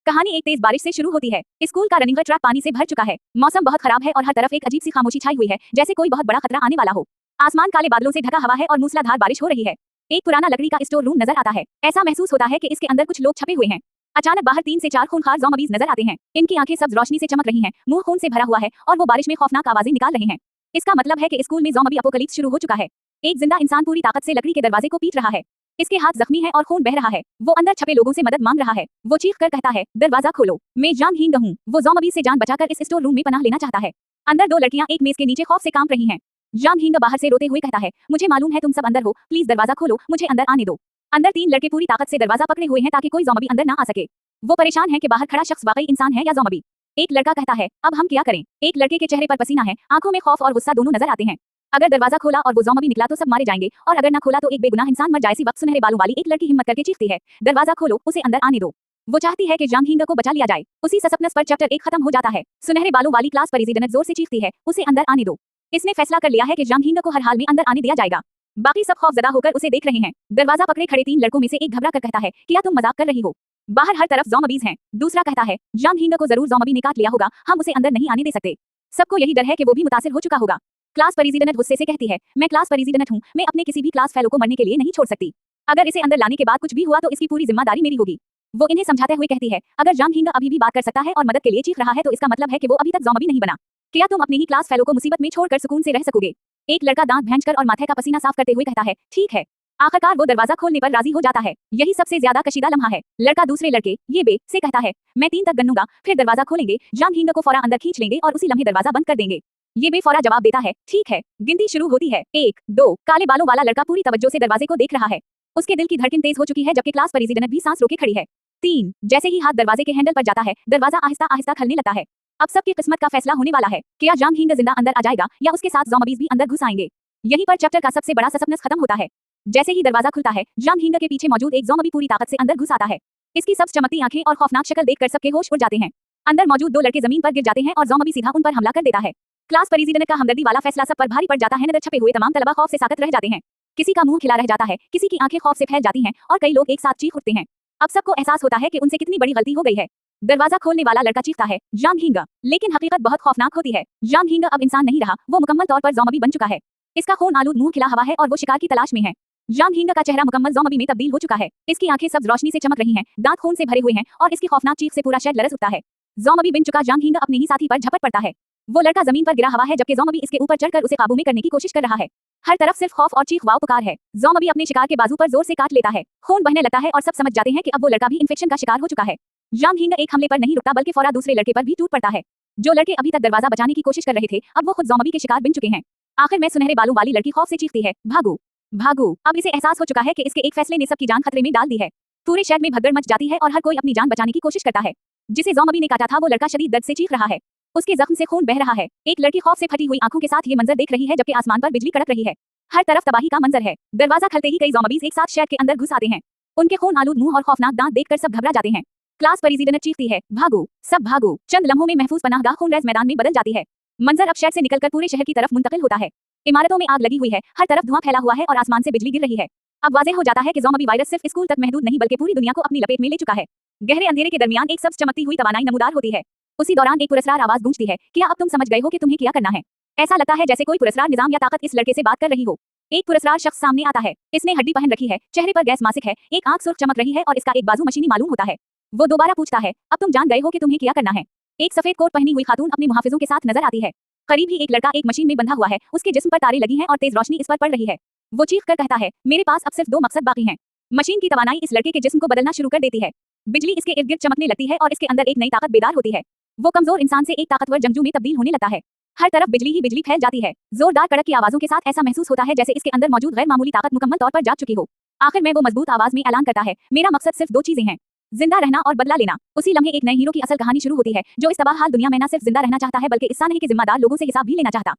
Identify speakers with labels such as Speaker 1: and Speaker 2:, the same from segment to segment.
Speaker 1: कहानी एक तेज बारिश से शुरू होती है। स्कूल का रनिंग ट्रैक पानी से भर चुका है। मौसम बहुत खराब है और हर तरफ एक अजीब सी खामोशी छाई हुई है, जैसे कोई बहुत बड़ा खतरा आने वाला हो। आसमान काले बादलों से ढका हवा है और मूसलाधार बारिश हो रही है। एक पुराना लकड़ी का स्टोर रूम नजर आता है। ऐसा महसूस होता है कि इसके अंदर कुछ लोग छपे हुए हैं। अचानक बाहर 3 से 4 खूंखार ज़ॉम्बीज़ नजर आते हैं। इनकी आंखें सब्ज रोशनी से चमक रही हैं, मुंह खून से भरा हुआ है और वो बारिश में खौफनाक आवाजें निकाल रहे हैं। इसका मतलब है कि स्कूल में ज़ॉम्बी अपोकलिप्स शुरू हो चुका है। एक जिंदा इंसान पूरी ताकत से लकड़ी के दरवाजे को पीट रहा है। इसके हाथ जख्मी हैं और खून बह रहा है। वो अंदर छपे लोगों से मदद मांग रहा है। वो चीख कर कहता है, दरवाजा खोलो, मैं जांग हींग हूँ। वो ज़ॉम्बी से जान बचाकर इस स्टोर रूम में पनाह लेना चाहता है। अंदर 2 लड़कियां एक मेज के नीचे खौफ से कांप रही हैं। जांग हींग बाहर से रोते हुए कहता है, मुझे मालूम है तुम सब अंदर हो, प्लीज दरवाजा खोलो, मुझे अंदर आने दो। अंदर 3 लड़के पूरी ताकत से दरवाजा पकड़े हुए हैं ताकि कोई ज़ॉम्बी अंदर ना आ सके। वो परेशान है कि बाहर खड़ा शख्स वाकई इंसान है या ज़ॉम्बी। एक लड़का कहता है, अब हम क्या करें? एक लड़के के चेहरे पर पसीना है, आंखों में खौफ और गुस्सा दोनों नजर आते हैं। अगर दरवाजा खोला और वो ज़ॉम्बी निकला तो सब मारे जाएंगे, और अगर ना खोला तो एक बेगुनाह इंसान मर जाए। इसी वक्त सुनहरे बालों वाली एक लड़की हिम्मत करके चीखती है, दरवाजा खोलो, उसे अंदर आने दो। वो चाहती है कि जांग हींग को बचा लिया जाए। उसी सस्पेंस पर चैप्टर 1 खत्म हो जाता है। सुनहरे बालों वाली क्लास प्रेसिडेंट जोर से चीखती है, उसे अंदर आने दो। इसने फैसला कर लिया है कि जांग हींग को हर हाल में अंदर आने दिया जाएगा। बाकी सब खौफजदा होकर उसे देख रहे हैं। दरवाजा पकड़े खड़े 3 लड़कों में से एक घबरा कर कहता है, क्या तुम मजाक कर रही हो? बाहर हर तरफ ज़ॉम्बीज़ हैं। दूसरा कहता है, जांग हींग को जरूर ज़ॉम्बी ने काट लिया होगा, हम उसे अंदर नहीं आने दे सकते। सबको यही डर है कि वो भी मुतासिर हो चुका होगा। क्लास प्रेसिडेंट गुस्से से कहती है, मैं क्लास प्रेसिडेंट हूँ, मैं अपने किसी भी क्लास फेलो को मरने के लिए नहीं छोड़ सकती। अगर इसे अंदर लाने के बाद कुछ भी हुआ तो इसकी पूरी जिम्मेदारी मेरी होगी। वो इन्हें समझाते हुए कहती है, अगर जांग हींग अभी भी बात कर सकता है और मदद के लिए चीख रहा है तो इसका मतलब है कि वो अभी तक ज़ॉम्बी नहीं बना। क्या तुम अपने ही क्लास फेलो को मुसीबत में छोड़कर सुकून से रह सकोगे? एक लड़का दांत भैंचकर और माथे का पसीना साफ करते हुए कहता है, ठीक है। आखिरकार वो दरवाजा खोलने पर राजी हो जाता है। यही सबसे ज्यादा कशीदा लम्हा है। लड़का दूसरे लड़के ये बे से कहता है, मैं 3 तक गन्नूंगा, फिर दरवाजा खोलेंगे, जांग हींग को फौरा अंदर खींच लेंगे और उसी लम्हे दरवाजा बंद कर देंगे। ये बे फौरा जवाब देता है, ठीक है। गिनती शुरू होती है, 1, 2। काले बालों वाला लड़का पूरी तवज्जो से दरवाजे को देख रहा है। उसके दिल की धड़कन तेज हो चुकी है, जबकि क्लास प्रेसिडेंट भी सांस रोके खड़ी है। 3। जैसे ही हाथ दरवाजे के हैंडल पर जाता है, दरवाजा आहिस्ता आहिस्ता खुलने लगता है। अब सबकी किस्मत का फैसला होने वाला है। क्या जांग हींग जिंदा अंदर आ जाएगा या उसके साथ ज़ॉम्बीज़ भी अंदर घुस आएंगे? यहीं पर चैप्टर का सबसे बड़ा सस्पेंस खत्म होता है। जैसे ही दरवाजा खुलता है, जांग हींग के पीछे मौजूद एक ज़ॉम्बी पूरी ताकत से अंदर घुस आता है। इसकी सब चमकती आंखें और खौफनाक शक्ल देखकर सबके होश उड़ जाते हैं। अंदर मौजूद 2 लड़के जमीन पर गिर जाते हैं और ज़ॉम्बी सीधा उन पर हमला कर देता है। क्लास प्रेसिडेंट का हमदर्दी वाला फैसला सब पर भारी पड़ जाता है। नजर छपे हुए तमाम तलबा खौफ से साकत रह जाते हैं। किसी का मुंह खिला रह जाता है, किसी की आंखें खौफ से फैल जाती हैं और कई लोग एक साथ चीख उठते हैं। अब सबको एहसास होता है कि उनसे कितनी बड़ी गलती हो गई है। दरवाजा खोलने वाला लड़का चीखता है, जांग हींग, लेकिन हकीकत बहुत खौफनाक होती है। जांग हींग अब इंसान नहीं रहा, वो मुकम्मल तौर पर ज़ॉम्बी बन चुका है। इसका खून आलूद मुंह खिला हुआ है और वो शिकार की तलाश में है। जांग हींग का चेहरा मुकम्मल ज़ॉम्बी में तब्दील हो चुका है। इसकी आंखें सब्ज रोशनी से चमक रही हैं, दांत खून से भरे हुए हैं और इसकी खौफनाक चीख से पूरा शहर लरज़ उठता है। ज़ॉम्बी बन चुका जांग हींग अपने ही साथी पर झपट पड़ता है। वो लड़का जमीन पर गिरा हुआ है, जबकि ज़ॉम्बी इसके ऊपर चढ़कर उसे काबू में करने की कोशिश कर रहा है। हर तरफ सिर्फ खौफ और चीख वाव पुकार है। ज़ॉम्बी अपने शिकार के बाजू पर जोर से काट लेता है, खून बहने लगता है और सब समझ जाते हैं कि अब वो लड़का भी इन्फेक्शन का शिकार हो चुका है। जांग हींग एक हमले पर नहीं रुकता, बल्कि फौरा दूसरे लड़के पर भी टूट पड़ता है। जो लड़के अभी तक दरवाजा बचाने की कोशिश कर रहे थे, अब वो खुद ज़ॉम्बी के शिकार बन चुके हैं। आखिर में सुनहरे बालों वाली लड़की खौफ से चीखती है, भागो, भागो। अब इसे एहसास हो चुका है कि इसके एक फैसले ने सबकी जान खतरे में डाल दी है। पूरे शहर में भगदड़ मच जाती है और हर कोई अपनी जान बचाने की कोशिश करता है। जिसे ज़ॉम्बी ने काटा था वो लड़का शदीद दर्द से चीख रहा है। उसके जख्म से खून बह रहा है। एक लड़की खौफ से फटी हुई आंखों के साथ ये मंजर देख रही है, जबकि आसमान पर बिजली कड़क रही है। हर तरफ तबाही का मंजर है। दरवाजा खुलते ही कई ज़ॉम्बीज़ एक साथ शहर के अंदर घुस आते हैं। उनके खून आलूद मुंह और खौफनाक दांत देखकर सब घबरा जाते हैं। क्लास प्रेसिडेंट चीखती है, भागो, सब भागो। चंद लम्हों में महफूज पनाहगाह खूनरेज मैदान में बदल जाती है। मंजर अब शहर से निकलकर पूरे शहर की तरफ मुंतकिल होता है। इमारतों में आग लगी हुई है, हर तरफ धुआं फैला हुआ है और आसमान से बिजली गिर रही है। अब वाज़ेह हो जाता है कि ज़ॉम्बी वायरस सिर्फ स्कूल तक महदूद नहीं बल्कि पूरी दुनिया को अपनी लपेट में ले चुका है। गहरे अंधेरे के दरमियान एक सब्ज चमकती हुई तवानाई नमूदार होती है। उसी दौरान एक पुरस्कार आवाज गूंजती है, क्या अब तुम समझ गए हो कि तुम्हें क्या करना है? ऐसा लगता है जैसे कोई पुरस्कार निजाम या ताकत इस लड़के से बात कर रही हो। एक पुरस्कार शख्स सामने आता है। इसने हड्डी पहन रखी है, चेहरे पर गैस मासिक है, एक आंख सुर्ख चमक रही है और इसका एक बाजू मशीनी मालूम होता है। वो दोबारा पूछता है, अब तुम जान गए हो कि तुम्हें क्या करना है? एक सफेद कोट पहनी हुई खातून अपने मुहाफिजों के साथ नजर आती है। करीब ही एक लड़का एक मशीन में बंधा हुआ है, उसके जिस्म पर तारे लगी हैं और तेज रोशनी इस पर पड़ रही है। वो चीख कर कहता है, मेरे पास अब सिर्फ 2 मकसद बाकी हैं। मशीन की तवानाई इस लड़के के जिस्म को बदलना शुरू कर देती है। बिजली इसके इर्द गिर्द चमकने लगती है और इसके अंदर एक नई ताकत बेदार होती है। वो कमजोर इंसान से एक ताकतवर जंगजू में तब्दील होने लगता है। हर तरफ बिजली ही बिजली फैल जाती है। जोरदार कड़क की आवाजों के साथ ऐसा महसूस होता है जैसे इसके अंदर मौजूद गैर मामूली ताकत मुकम्मल तौर पर जाग चुकी हो। आखिर में वो मजबूत आवाज में ऐलान करता है, मेरा मकसद सिर्फ 2 चीजें हैं, जिंदा रहना और बदला लेना। उसी लम्हे एक नए हीरो की असल कहानी शुरू होती है, जो इस तबाह हाल दुनिया में न सिर्फ जिंदा रहना चाहता है बल्कि इस नहीं कि जिम्मेदार लोगों से हिसाब भी लेना चाहता।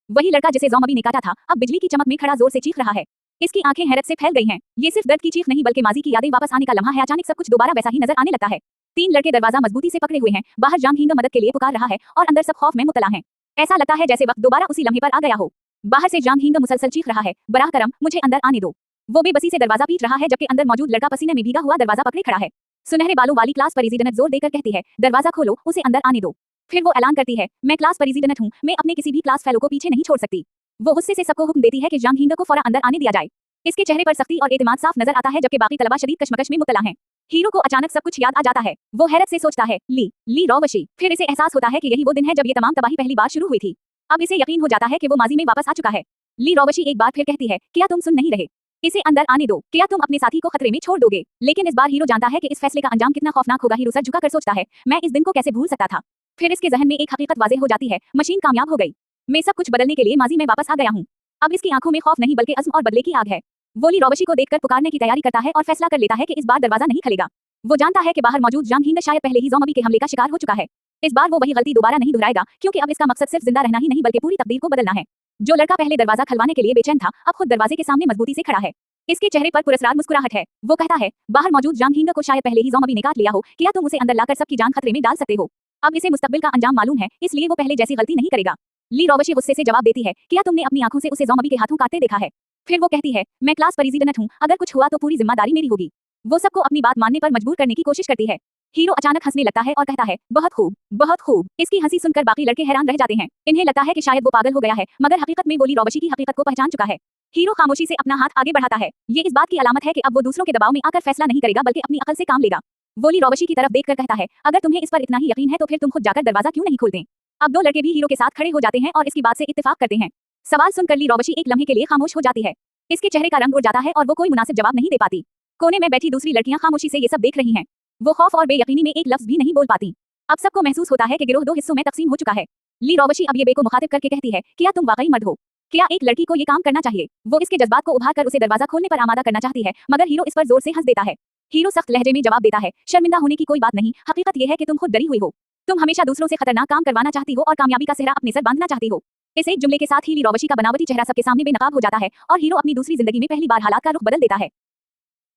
Speaker 1: वही लड़का जिसे ज़ॉम्बी ने काटा था, अब बिजली की चमक में खड़ा जोर से चीख रहा है। इसकी आंखें हैरत से फैल गई हैं। ये सिर्फ दर्द की चीख नहीं बल्कि माजी की यादें वापस आने का लम्हा है। अचानक सब कुछ दोबारा वैसा ही नजर आने लगता है। 3 लड़के दरवाजा मजबूती से पकड़े हुए हैं। बाहर जांग हींग मदद के लिए पुकार रहा है और अंदर सब खौफ में मुब्तला हैं। ऐसा लगता है जैसे वक्त दोबारा उसी लम्हे पर आ गया हो। बाहर से जांग हींग मुसलसल चीख रहा है, बराह करम, मुझे अंदर आने दो। वो बेबसी से दरवाजा पीट रहा है, जबकि अंदर मौजूद लड़का पसीने में भीगा हुआ दरवाजा पकड़े खड़ा है। सुनहरे बालों वाली क्लास प्रेसिडेंट जोर देकर कहती है, दरवाजा खोलो, उसे अंदर आने दो। फिर वो ऐलान करती है, मैं क्लास प्रेसिडेंट हूँ, मैं अपने किसी भी क्लास फेलो को पीछे नहीं छोड़ सकती। वो गुस्से से सबको हुक्म देती है कि जांग हिंग को फौरन अंदर आने दिया जाए। इसके चेहरे पर सख्ती और एतमाद साफ नजर आता है, जबकि बाकी तलबा शदीद कशमकश में मुब्तला हैं। हीरो को अचानक सब कुछ याद आ जाता है। वो हैरत से सोचता है, ली रोवशी। फिर इसे एहसास होता है कि यही वो दिन है जब ये तमाम तबाही पहली बार शुरू हुई थी। अब इसे यकीन हो जाता है कि वो माजी में वापस आ चुका है। ली रोवशी एक बार फिर कहती है, क्या तुम सुन नहीं रहे? इसे अंदर आने दो। क्या तुम अपने साथी को खतरे में छोड़ दोगे? लेकिन इस बार हीरो जानता है कि इस फैसले का अंजाम कितना खौफनाक होगा। हीरो सर झुकाकर सोचता है, मैं इस दिन को कैसे भूल सकता था। फिर इसके जहन में एक हकीकत वाज़ेह हो जाती है, मशीन कामयाब हो गई। मैं सब कुछ बदलने के लिए माजी में वापस आ गया हूँ। अब इसकी आंखों में खौफ नहीं बल्कि अज़्म और बदले की आग है। वो ली रोवशी को देखकर पुकारने की तैयारी करता है और फैसला कर लेता है कि इस बार दरवाजा नहीं खुलेगा। वो जानता है कि बाहर मौजूद जांग हिंग शायद पहले ही ज़ॉम्बी के हमले का शिकार हो चुका है। इस बार वो वही गलती दोबारा नहीं दोहराएगा, क्योंकि अब इसका मकसद सिर्फ जिंदा रहना ही नहीं बल्कि पूरी तकदीर को बदलना है। जो लड़का पहले दरवाजा खुलवाने के लिए बेचैन था, अब खुद दरवाजे के सामने मजबूती से खड़ा है। इसके चेहरे पर पुरस्कार मुस्कुराहट है। वो कहता है, बाहर मौजूद जांग हिंग को शायद पहले ही ज़ॉम्बी ने काट लिया हो। क्या तुम उसे अंदर लाकर सबकी जान खतरे में डाल सकते हो? अब इसे मुस्तकबिल का अंजाम मालूम है, इसलिए वो पहले जैसी गलती नहीं करेगा। ली रोवशी गुस्से से जवाब देती है, क्या तुमने अपनी आंखों से उसे ज़ॉम्बी के हाथों काटते देखा है? फिर वो कहती है, मैं क्लास प्रेसिडेंट हूँ, अगर कुछ हुआ तो पूरी जिम्मेदारी मेरी होगी। वो सबको अपनी बात मानने पर मजबूर करने की कोशिश करती है। हीरो अचानक हंसने लगता है और कहता है, बहुत खूब, बहुत खूब। इसकी हंसी सुनकर बाकी लड़के हैरान रह जाते हैं। इन्हें लगता है कि शायद वो पागल हो गया है, मगर हकीकत में वो ली रोवशी की हकीकत को पहचान चुका है। हीरो खामोशी से अपना हाथ आगे बढ़ाता है। ये इस बात की अलामत है कि अब वो दूसरों के दबाव में आकर फैसला नहीं करेगा बल्कि अपनी अकल से काम लेगा। वो ली रोवशी की तरफ देखकर कहता है, अगर तुम्हें इस पर इतना ही यकीन है तो फिर तुम खुद जाकर दरवाजा क्यों नहीं खोलते? अब दो लड़के भी हीरो के साथ खड़े हो जाते हैं और इसकी बात से इत्तेफाक करते हैं। सवाल सुनकर ली रोवशी एक लम्हे के लिए खामोश हो जाती है। इसके चेहरे का रंग उड़ जाता है और वो कोई मुनासिब जवाब नहीं दे पाती। कोने में बैठी दूसरी लड़कियां खामोशी से ये सब देख रही हैं। वो खौफ और बेयकीनी में एक लफ्ज भी नहीं बोल पाती। अब सबको महसूस होता है कि गिरोह दो हिस्सों में तकसीम हो चुका है। ली रोवशी अब ये बे को मुखातिब करके कहती है, क्या तुम वाकई मर्द हो? क्या एक लड़की को ये काम करना चाहिए? वो इसके जज्बात को उभार कर उसे दरवाजा खोलने पर आमादा करना चाहती है, मगर हीरो इस पर जोर से हंस देता है। हीरो सख्त लहजे में जवाब देता है, शर्मिंदा होने की कोई बात नहीं, हकीकत यह है कि तुम खुद डरी हुई हो। तुम हमेशा दूसरों से खतरनाक काम करवाना चाहती हो और कामयाबी का सेहरा अपने सर बांधना चाहती हो। इस एक जुमले के साथ ही ली रोवशी का बनावटी चेहरा सबके सामने बेनकाब हो जाता है और हीरो अपनी दूसरी जिंदगी में पहली बार हालात का रुख बदल देता है।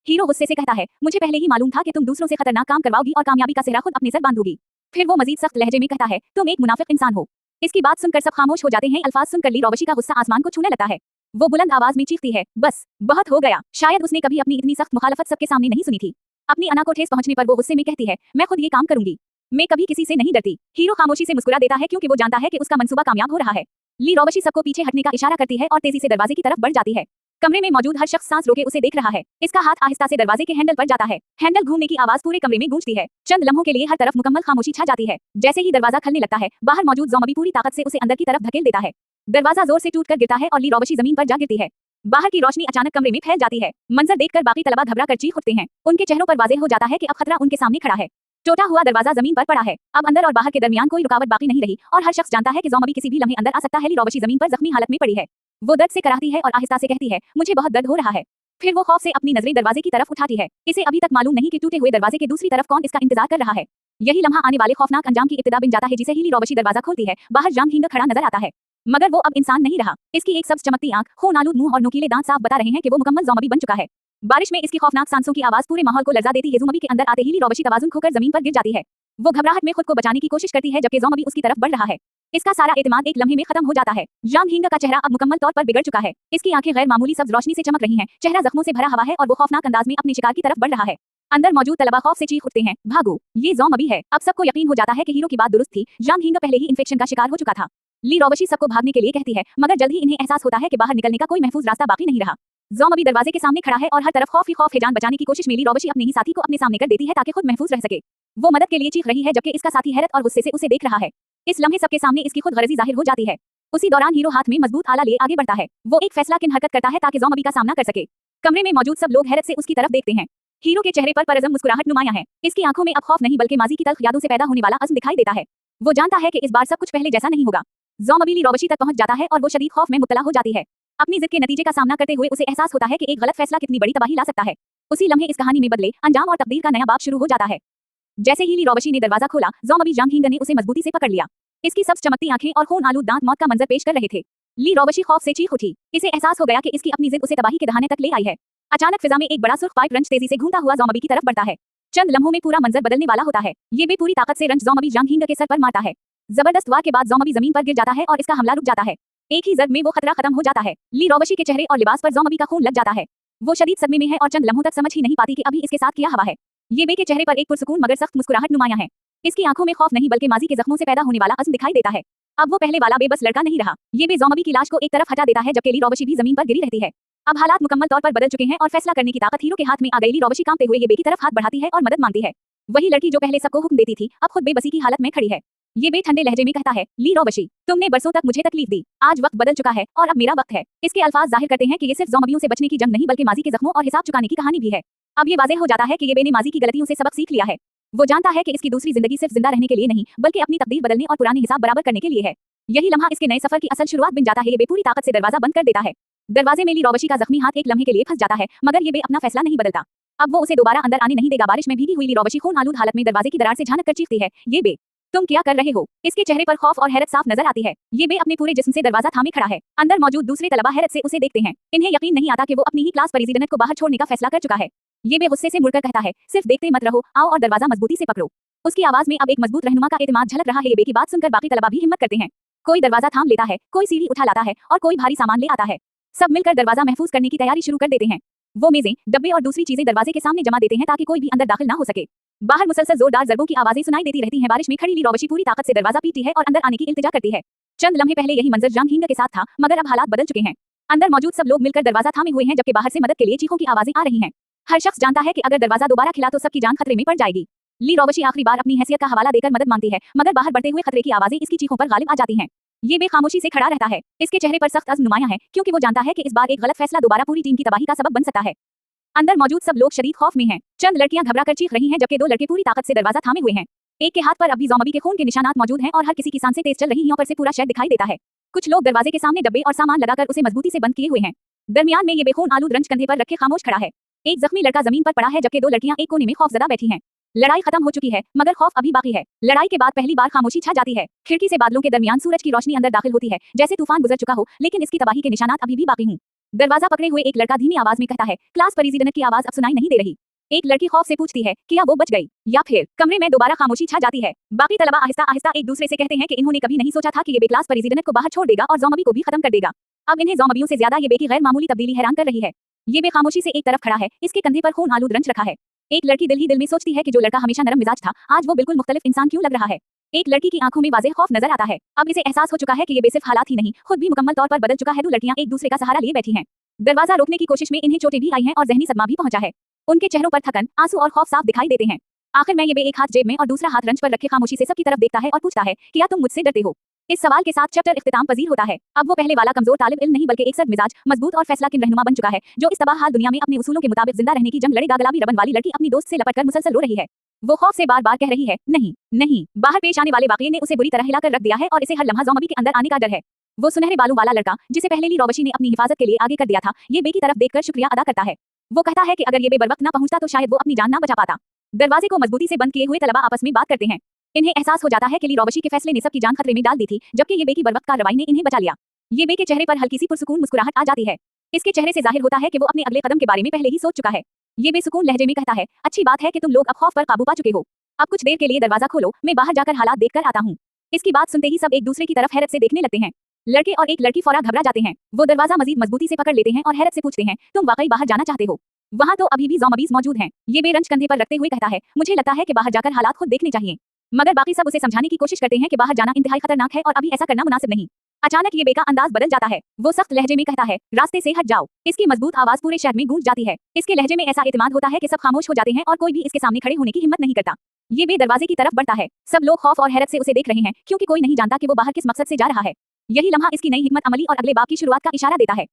Speaker 1: हीरो गुस्से से कहता है, मुझे पहले ही मालूम था कि तुम दूसरों से खतरनाक काम करवाओगी और कामयाबी का सेहरा खुद अपने सर बांधोगी। फिर वो मजीद सख्त लहजे में कहता है, तुम एक मुनाफिक इंसान हो। इसकी बात सुनकर सब खामोश हो जाते हैं। अल्फाज सुनकर ली रोवशी का गुस्सा आसमान को छूने लगता है। वो बुलंद आवाज में चीखती है, बस बहुत हो गया। शायद उसने कभी अपनी इतनी सख्त मुखालफत सबके सामने नहीं सुनी थी। अपनी अना को ठेस पहुंचने पर वो गुस्से में कहती है, मैं खुद ये काम करूंगी। मैं कभी किसी से नहीं डरती। हीरो खामोशी से मुस्कुरा देता है क्योंकि वो जानता है कि उसका मंसूबा कामयाब हो रहा है। ली रोवशी सबको पीछे हटने का इशारा करती है और तेजी से दरवाजे की तरफ बढ़ जाती है। कमरे में मौजूद हर शख्स सांस रोके उसे देख रहा है। इसका हाथ आहिस्ता से दरवाजे के हैंडल पर जाता है। हैंडल घूमने की आवाज पूरे कमरे में गूंजती है। चंद लम्हों के लिए हर तरफ मुकम्मल खामोशी छा जाती है। जैसे ही दरवाजा खुलने लगता है, बाहर मौजूद ज़ॉम्बी पूरी ताकत से उसे अंदर की तरफ धकेल देता है। दरवाजा जोर से टूटकर गिरता है और ली रोवशी जमीन पर जा गिरती है। बाहर की रोशनी अचानक कमरे में फैल जाती है। मंजर देखकर बाकी तलबा घबरा कर चीख उठते हैं। उनके चेहरों पर वाज़ेह हो जाता है कि अब खतरा उनके सामने खड़ा है। टूटा हुआ दरवाजा जमीन पर पड़ा है। अब अंदर और बाहर के दरमियान कोई रुकावट बाकी नहीं रही और हर शख्स जानता है कि ज़ॉम्बी किसी भी लम्हे अंदर आ सकता है। ली रोवशी जमीन पर जख्मी हालत में पड़ी है। वो दर्द से कराहती है और आहिस्ता से कहती है, मुझे बहुत दर्द हो रहा है। फिर वो खौफ से अपनी नजरें दरवाजे की तरफ उठाती है। इसे अभी तक मालूम नहीं कि टूटे हुए दरवाजे के दूसरी तरफ कौन इसका इंतजार कर रहा है। यही लम्हा आने वाले खौफनाक अंजाम की इब्तिदा बन जाता है। जिसे ही ली रोवशी दरवाजा खोलती है, बाहर जांग हिंग खड़ा नजर आता है। मगर वो अब इंसान नहीं रहा। इसकी एक सब्ज चमकती आंख, खून आलूद मुंह और नुकीले दांत साफ बता रहे हैं कि वो मुकम्मल ज़ॉम्बी बन चुका है। बारिश में इसकी खौफनाक सांसों की आवाज पूरे माहौल को लर्जा देती है। ज़ॉम्बी के अंदर आते ही ली रोवशी तवाज़ुन खोकर जमीन पर गिर जाती है। वो घबराहट में खुद को बचाने की कोशिश करती है जबकि ज़ॉम्बी उसकी तरफ बढ़ रहा है। इसका सारा एतमाद एक लम्हे में खत्म हो जाता है। जांग हिंग का चेहरा अब मुकम्मल तौर पर बिगड़ चुका है। इसकी आंखें गैर मामूली सब्ज रोशनी से चमक रही हैं। चेहरा जख्मों से भरा हुआ है और वो खौफनाक अंदाज में अपने शिकार की तरफ बढ़ रहा है। अंदर मौजूद तलबा खौफ से चीख उठते हैं, भागो, ये ज़ॉम्बी है। अब सबको यकीन हो जाता है कि हीरो की बात दुरुस्त थी। जांग हिंग पहले ही इन्फेक्शन का शिकार हो चुका था। ली रोवशी सबको भागने के लिए कहती है, मगर जल्द ही इन्हें एहसास होता है कि बाहर निकलने का कोई महफूज रास्ता बाकी नहीं रहा। ज़ॉम्बी दरवाजे के सामने खड़ा है और हर तरफ खौफ ही खौफ है। जान बचाने की कोशिश में ली रोवशी अपने ही साथी को अपने सामने कर देती है ताकि खुद महफूज रह सके। वो मदद के लिए चीख रही है जबकि इसका साथी हैरत और गुस्से से उसे देख रहा है। इस लम्हे सबके सामने इसकी खुद गर्जी जाहिर हो जाती है। उसी दौरान हीरो हाथ में मजबूत आला लिए आगे बढ़ता है। वो एक फैसला किन हरकत करता है ताकि ज़ॉम्बी का सामना कर सके। कमरे में मौजूद सब लोग हैरत से उसकी तरफ देखते हैं। हीरो के चेहरे पर परज़म मुस्कुराहट नुमाया है। इसकी आंखों में अब खौफ नहीं बल्कि माजी की तल्ख यादों से पैदा होने वाला अज़्म दिखाई देता है। वो जानता है कि इस बार सब कुछ पहले जैसा नहीं होगा। ज़ॉम्बी ली रोवशी तक पहुंच जाता है और वो शदीद खौफ में मुब्तला हो जाती है। अपनी जिद के नतीजे का सामना करते हुए उसे एहसास होता है कि एक गलत फैसला कितनी बड़ी तबाही ला सकता है। उसी लम्हे इस कहानी में बदले अंजाम और तकदीर का नया बाब शुरू हो जाता है। जैसे ही ली रोवशी ने दरवाजा खोला, ज़ॉम्बी जांग हिंग ने उसे मजबूती से पकड़ लिया। इसकी सब्ज चमकती आंखें और खून आलूद दांत मौत का मंजर पेश कर रहे थे। ली रोवशी खौफ से चीख उठी। इसे एहसास हो गया कि इसकी अपनी जिद उसे तबाही के दहाने तक ले आई है। अचानक फिजा में एक बड़ा सुर्ख पाइप रंच तेजी से घूमता हुआ ज़ॉम्बी की तरफ बढ़ता है। चंद लम्हों में पूरा मंजर बदलने वाला होता है। ये बेपूरी ताकत से रंच ज़ॉम्बी जांग हिंग के सर पर मारता है। जबरदस्त वार के बाद ज़ॉम्बी जमीन पर गिर जाता है और इसका हमला रुक जाता है। एक ही जर्ब में वो खतरा खत्म हो जाता है। ली रोवशी के चेहरे और लिबास पर ज़ॉम्बी का खून लग जाता है। वो शदीद सदमे में है और चंद लम्हों तक समझ ही नहीं पाती कि अभी इसके साथ क्या हुआ है। ये बे के चेहरे पर एक पुरसुकून मगर सख्त मुस्कुराहट नुमाया है। इसकी आंखों में खौफ नहीं बल्कि माजी के जख्मों से पैदा होने वाला अज़्म दिखाई देता है। अब वो पहले वाला बेबस लड़का नहीं रहा। ये बे ज़ोंबी की लाश को एक तरफ हटा देता है जबकि ली रोबशी भी जमीन पर गिरी रहती है। अब हालात मुकम्मल तौर पर बदल चुके हैं और फैसला करने की ताकत हीरो के हाथ में आ गई। ली रोबशी कांपते हुए ये बे की तरफ हाथ बढ़ाती है और मदद मांगती है। वही लड़की जो पहले सबको हुक्म देती थी अब खुद बेबसी की हालत में खड़ी है। ये बे ठंडे लहजे में कहता है, ली रोबशी, तुमने बरसों तक मुझे तकलीफ दी, आज वक्त बदल चुका है और अब मेरा वक्त है। इसके अल्फाज जाहिर करते हैं कि ये सिर्फ ज़ोंबियों से बचने की जंग नहीं बल्कि माजी के जख्मों और हिसाब चुकाने की कहानी भी है। अब ये वाज़ेह हो जाता है कि ये बे ने माजी की गलतियों से सबक सीख लिया है। वो जानता है कि इसकी दूसरी जिंदगी सिर्फ जिंदा रहने के लिए नहीं बल्कि अपनी तकदीर बदलने और पुराने हिसाब बराबर करने के लिए है। यही लम्हा इसके नए सफर की असल शुरुआत बन जाता है। ये बे पूरी ताकत से दरवाजा बंद कर देता है। दरवाजे में ली रोबशी का जख्मी हाथ एक लम्हे के लिए फंस जाता है मगर ये बे अपना फैसला नहीं बदलता। अब वो उसे दोबारा अंदर आने नहीं देगा। बारिश में भीगी हुई ली रोबशी खून आलूद हालत में दरवाजे की दरार से झांक कर चीखती है, ये बे, तुम क्या कर रहे हो? इसके चेहरे पर खौफ और हैरत साफ नजर आती है। ये बे अपने पूरे जिस्म से दरवाजा थामे खड़ा है। अंदर मौजूद दूसरे तलबा हैरत से उसे देखते हैं। इन्हें यकीन नहीं आता कि वो अपनी ही क्लास प्रेसिडेंट को बाहर छोड़ने का फैसला कर चुका है। ये बे गुस्से से मुड़कर कहता है, सिर्फ देखते मत रहो, आओ और दरवाजा मजबूती से पकड़ो। उसकी आवाज में अब एक मजबूत रहनुमा का एतमाद झलक रहा है। ये बे की बात सुनकर बाकी तलबा भी हिम्मत करते हैं। कोई दरवाजा थाम लेता है, कोई सीढ़ी उठा लाता है और कोई भारी सामान ले आता है। सब मिलकर दरवाजा महफूज करने की तैयारी शुरू कर देते हैं। वो मेजें, डब्बे और दूसरी चीजें दरवाजे के सामने जमा देते हैं ताकि कोई भी अंदर दाखिल ना हो सके। बाहर मुसलसल जोरदार ज़रबों की आवाजें सुनाई देती रहती हैं। बारिश में खड़ी ली रोबशी पूरी ताकत से दरवाजा पीटती है और अंदर आने की इल्तिजा करती है। चंद लम्हे पहले यही मंजर जाम हींग के साथ था मगर अब हालात बदल चुके हैं। अंदर मौजूद सब लोग मिलकर दरवाजा थामे हुए हैं जबकि बाहर से मदद के लिए चीखों की आवाजें आ रही हैं। हर शख्स जानता है कि अगर दरवाजा दोबारा खिला तो सबकी जान खतरे में पड़ जाएगी। ली रोबशी आखिरी बार अपनी हैसियत का हवाला देकर मदद मांगती है मगर बाहर बढ़ते हुए खतरे की आवाजें इसकी चीखों पर गालिब आ जाती हैं। ये बे खामोशी से खड़ा रहता है। इसके चेहरे पर सख्त अज़्म नुमाया है क्योंकि वो जानता है कि इस बार एक गलत फैसला दोबारा पूरी टीम की तबाही का सबब बन सकता है। अंदर मौजूद सब लोग शदीद खौफ में हैं। चंद लड़कियां घबरा कर चीख रही हैं जबकि दो लड़के पूरी ताकत से दरवाजा थामे हुए हैं। एक के हाथ पर अभी ज़ोंबी के खून के निशानात मौजूद हैं और हर किसी की सांसें तेज चल रही हैं। ऊपर से पूरा शहर दिखाई देता है। कुछ लोग दरवाजे के सामने डब्बे और सामान लगाकर उसे मजबूती से बंद किए हुए हैं। दरमियान में ये बेखून आलूद रंज कंधे पर रखे खामोश खड़ा है। एक जख्मी लड़का जमीन पर पड़ा है जबकि दो लड़कियां एक कोने में खौफजदा बैठी हैं। लड़ाई खत्म हो चुकी है मगर खौफ अभी बाकी है। लड़ाई के बाद पहली बार खामोशी छा जाती है। खिड़की से बादलों के दरमियान सूरज की रोशनी अंदर दाखिल होती है जैसे तूफान गुजर चुका हो लेकिन इसकी तबाही के निशानात अभी भी बाकी हूँ। दरवाजा पकड़े हुए एक लड़का धीमी आवाज में कहता है, क्लास प्रेसिडेंट की आवाज अब सुनाई नहीं दे रही। एक लड़की खौफ से पूछती है, क्या वो बच गई या फिर? कमरे में दोबारा खामोशी छा जाती है। बाकी तलबा आहिस्ता आहिस्ता एक दूसरे से कहते हैं कि इन्होंने कभी नहीं सोचा था कि ये बे क्लास प्रेसिडेंट को बाहर छोड़ देगा और ज़ोंबी को भी खत्म कर देगा। अब इन्हें ज़ोंबियों से ज्यादा ये बे की गैर मामूली तब्दीली हैरान कर रही है। ये बे खामोशी से एक तरफ खड़ा है, इसके कंधे पर खून आलूद रंज रखा है। एक लड़की दिल ही दिल में सोचती है कि जो लड़का हमेशा नरम मिजाज था आज वो बिल्कुल मुख्तलिफ इंसान क्यों लग रहा है। एक लड़की की आंखों में वाज़ेह खौफ नजर आता है। अब इसे एहसास हो चुका है कि ये बे सिर्फ हालात ही नहीं खुद भी मुकम्मल तौर पर बदल चुका है। दो लड़कियां एक दूसरे का सहारा लिए बैठी हैं। दरवाजा रोकने की कोशिश में इन्हें चोटें भी आई हैं और जहनी सदमा भी पहुंचा है। उनके चेहरों पर थकन, आंसू और खौफ साफ दिखाई देते हैं। आखिर में ये बे एक हाथ जेब में और दूसरा हाथ रंज पर रखे खामोशी से सबकी तरफ देखता है और पूछता है, क्या तुम मुझसे डरते हो? इस सवाल के साथ चैप्टर इख्तिताम पजीर होता है। अब वो पहले वाला कमजोर तालिब इल्म नहीं बल्कि एक सख्त मिजाज, मजबूत और फैसला किन रहनुमा बन चुका है जो इस तबाह हाल दुनिया में अपने उसूलों के मुताबिक जिंदा रहने की जंग लड़ेगा। गुलाबी रबन वाली लड़की अपनी दोस्त से लपटकर मुसलसल रो रही है। वो खौफ से बार बार कह रही है, नहीं नहीं। बाहर पेश आने वाले वाकये ने उसे बुरी तरह हिलाकर रख दिया है और इसे हर लम्हा ज़ोंबी के अंदर आने का डर है। वो सुनहरे बालों वाला लड़का जिसे पहले ली रोबशी ने अपनी हिफाजत के लिए आगे कर दिया था ये बे की तरफ देखकर शुक्रिया अदा करता है। वो कहता है कि अगर ये बे बर वक्त ना पहुंचता तो शायद वो अपनी जान ना बचा पाता। दरवाजे को मजबूती से बंद किए हुए तलबा आपस में बात करते हैं। इन्हें एहसास हो जाता है कि ली रोबशी के फैसले ने सबकी जान खतरे में डाल दी थी जबकि ये बे की बरवक्त कार्रवाई ने इन्हें बचा लिया। ये बे के चेहरे पर हल्की सी पुरसुकून मुस्कुराहट आ जाती है। इसके चेहरे से जाहिर होता है कि वो अपने अगले कदम के बारे में पहले ही सोच चुका है। ये बेसुकून लहजे में कहता है, अच्छी बात है कि तुम लोग अब खौफ पर काबू पा चुके हो। अब कुछ देर के लिए दरवाजा खोलो, मैं बाहर जाकर हालात देखकर आता हूँ। इसकी बात सुनते ही सब एक दूसरे की तरफ हैरत से देखने लगते हैं। लड़के और एक लड़की फौरा घबरा जाते हैं। वो दरवाजा मजीद मजबूती से पकड़ लेते हैं और हैरत से पूछते हैं, तुम वाकई बाहर जाना चाहते हो? वहाँ तो अभी भी ज़ोंबीज़ मौजूद हैं। ये बे रंज कंधे पर रखते हुए कहता है, मुझे लगता है कि बाहर जाकर हालात खुद देखने चाहिए। मगर बाकी सब उसे समझाने की कोशिश करते हैं कि बाहर जाना इंतहाई खतरनाक है और अभी ऐसा करना मुनासिब नहीं। अचानक ये बे का अंदाज बदल जाता है। वो सख्त लहजे में कहता है, रास्ते से हट जाओ। इसकी मजबूत आवाज पूरे शहर में गूंज जाती है। इसके लहजे में ऐसा एतमाद होता है कि सब खामोश हो जाते हैं और कोई भी इसके सामने खड़े होने की हिम्मत नहीं करता। ये बे दरवाजे की तरफ बढ़ता है। सब लोग खौफ और हैरत से उसे देख रहे हैं क्योंकि कोई नहीं जानता कि वो बाहर किस मकसद से जा रहा है। यही लम्हा इसकी नई हिम्मत अमली और अगले बाब की शुरुआत का इशारा देता है।